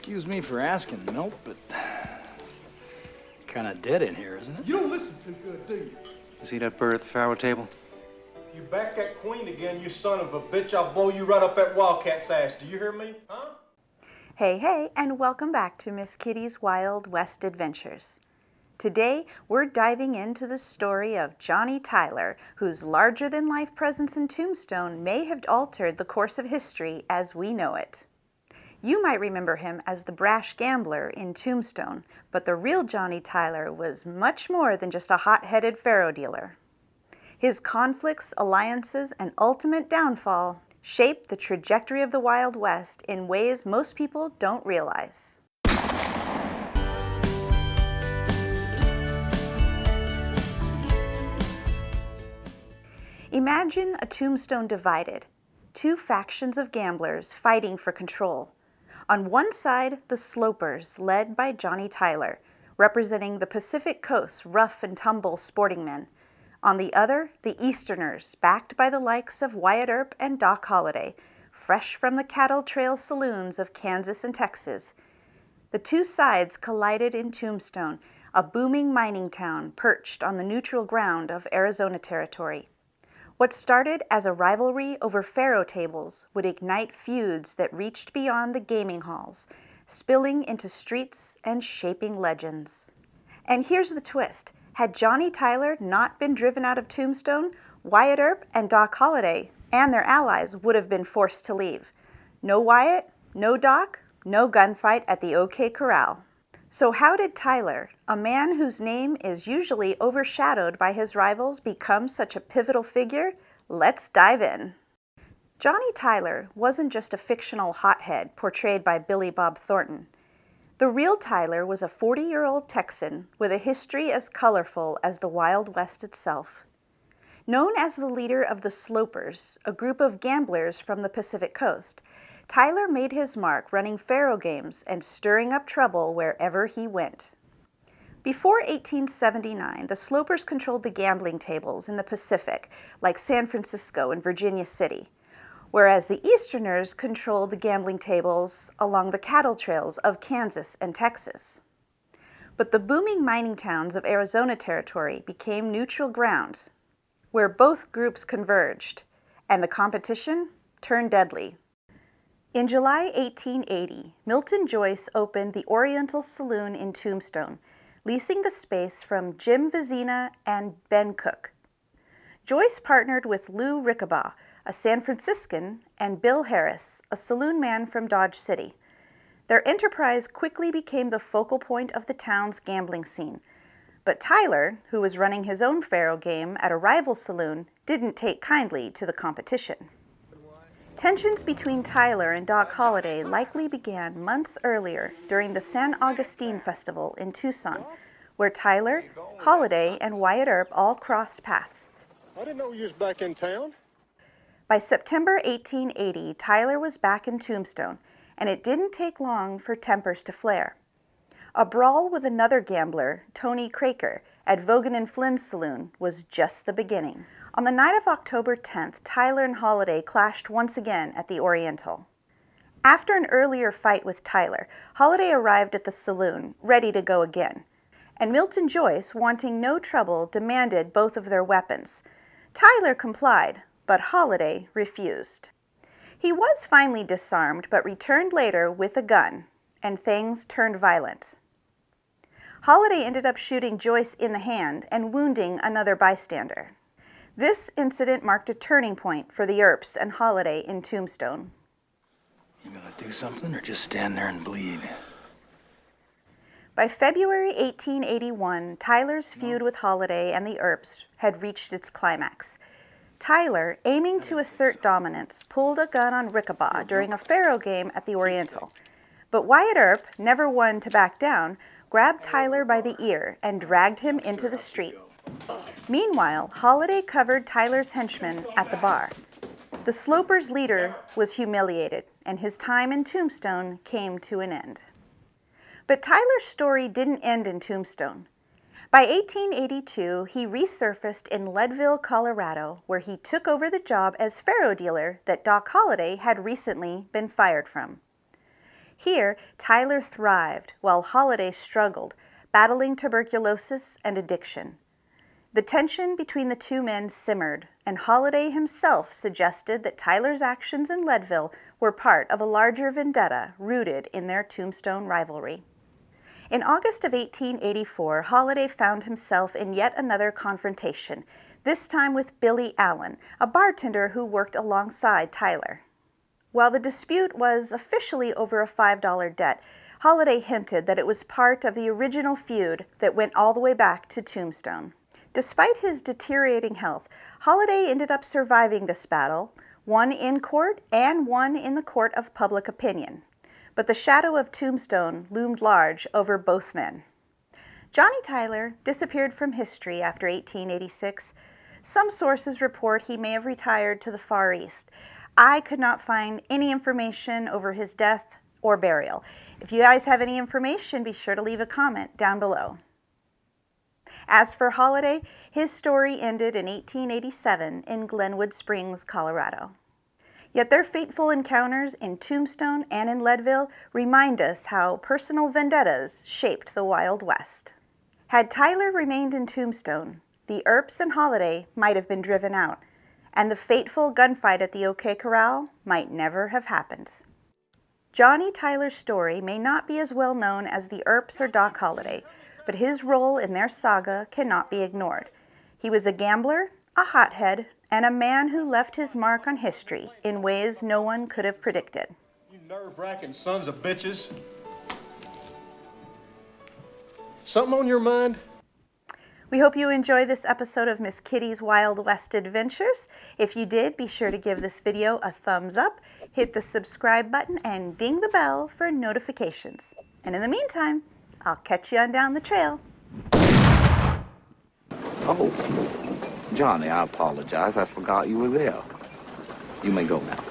Excuse me for asking, Milt, but kind of dead in here, isn't it? You don't listen too good, do you? You see that bird at the faro table? You back that queen again, you son of a bitch. I'll blow you right up that wildcat's ass. Do you hear me? Huh? Hey, hey, and welcome back to Miss Kitty's Wild West Adventures. Today, we're diving into the story of Johnny Tyler, whose larger-than-life presence in Tombstone may have altered the course of history as we know it. You might remember him as the brash gambler in Tombstone, but the real Johnny Tyler was much more than just a hot-headed faro dealer. His conflicts, alliances, and ultimate downfall shaped the trajectory of the Wild West in ways most people don't realize. Imagine a Tombstone divided, two factions of gamblers fighting for control. On one side, the Slopers, led by Johnny Tyler, representing the Pacific Coast's rough and tumble sporting men. On the other, the Easterners, backed by the likes of Wyatt Earp and Doc Holliday, fresh from the cattle trail saloons of Kansas and Texas. The two sides collided in Tombstone, a booming mining town perched on the neutral ground of Arizona territory. What started as a rivalry over faro tables would ignite feuds that reached beyond the gaming halls, spilling into streets and shaping legends. And here's the twist. Had Johnny Tyler not been driven out of Tombstone, Wyatt Earp and Doc Holliday and their allies would have been forced to leave. No Wyatt, no Doc, no gunfight at the OK Corral. So how did Tyler, a man whose name is usually overshadowed by his rivals, become such a pivotal figure? Let's dive in. Johnny Tyler wasn't just a fictional hothead portrayed by Billy Bob Thornton. The real Tyler was a 40-year-old Texan with a history as colorful as the Wild West itself. Known as the leader of the Slopers, a group of gamblers from the Pacific Coast, Tyler made his mark running faro games and stirring up trouble wherever he went. Before 1879, the Slopers controlled the gambling tables in the Pacific, like San Francisco and Virginia City, whereas the Easterners controlled the gambling tables along the cattle trails of Kansas and Texas. But the booming mining towns of Arizona territory became neutral ground, where both groups converged, and the competition turned deadly. In July 1880, Milton Joyce opened the Oriental Saloon in Tombstone, leasing the space from Jim Vizina and Ben Cook. Joyce partnered with Lou Rickabaugh, a San Franciscan, and Bill Harris, a saloon man from Dodge City. Their enterprise quickly became the focal point of the town's gambling scene. But Tyler, who was running his own faro game at a rival saloon, didn't take kindly to the competition. Tensions between Tyler and Doc Holliday likely began months earlier during the San Agustin Festival in Tucson, where Tyler, Holliday, and Wyatt Earp all crossed paths. I didn't know you was back in town. By September 1880, Tyler was back in Tombstone, and it didn't take long for tempers to flare. A brawl with another gambler, Tony Craker, at Vogan and Flynn's saloon was just the beginning. On the night of October 10th, Tyler and Holliday clashed once again at the Oriental. After an earlier fight with Tyler, Holliday arrived at the saloon, ready to go again. And Milton Joyce, wanting no trouble, demanded both of their weapons. Tyler complied, but Holliday refused. He was finally disarmed, but returned later with a gun, and things turned violent. Holliday ended up shooting Joyce in the hand and wounding another bystander. This incident marked a turning point for the Earps and Holliday in Tombstone. You gonna do something or just stand there and bleed? By February 1881, Tyler's feud with Holliday and the Earps had reached its climax. Tyler, aiming to assert dominance, pulled a gun on Rickabaugh during a faro game at the Oriental. But Wyatt Earp, never one to back down, grabbed Tyler by the ear and dragged him into the street. Meanwhile, Holliday covered Tyler's henchmen at the bar. The Slopers' leader was humiliated, and his time in Tombstone came to an end. But Tyler's story didn't end in Tombstone. By 1882, he resurfaced in Leadville, Colorado, where he took over the job as faro dealer that Doc Holliday had recently been fired from. Here, Tyler thrived while Holliday struggled, battling tuberculosis and addiction. The tension between the two men simmered, and Holliday himself suggested that Tyler's actions in Leadville were part of a larger vendetta rooted in their Tombstone rivalry. In August of 1884, Holliday found himself in yet another confrontation, this time with Billy Allen, a bartender who worked alongside Tyler. While the dispute was officially over a $5 debt, Holliday hinted that it was part of the original feud that went all the way back to Tombstone. Despite his deteriorating health, Holliday ended up surviving this battle, one in court and one in the court of public opinion. But the shadow of Tombstone loomed large over both men. Johnny Tyler disappeared from history after 1886. Some sources report he may have retired to the Far East. I could not find any information over his death or burial. If you guys have any information, be sure to leave a comment down below. As for Holliday, his story ended in 1887 in Glenwood Springs, Colorado. Yet their fateful encounters in Tombstone and in Leadville remind us how personal vendettas shaped the Wild West. Had Tyler remained in Tombstone, the Earps and Holliday might have been driven out, and the fateful gunfight at the OK Corral might never have happened. Johnny Tyler's story may not be as well known as the Earps or Doc Holliday, but his role in their saga cannot be ignored. He was a gambler, a hothead, and a man who left his mark on history in ways no one could have predicted. You nerve-wracking sons of bitches. Something on your mind? We hope you enjoy this episode of Miss Kitty's Wild West Adventures. If you did, be sure to give this video a thumbs up, hit the subscribe button, and ding the bell for notifications. And in the meantime, I'll catch you on down the trail. Oh, Johnny, I apologize. I forgot you were there. You may go now.